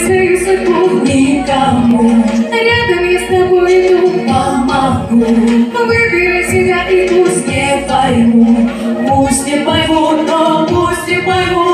свою судьбу никому. Рядом я с тобой иду, помогу. Выбери себя и пусть не пойму, но пусть не пойму.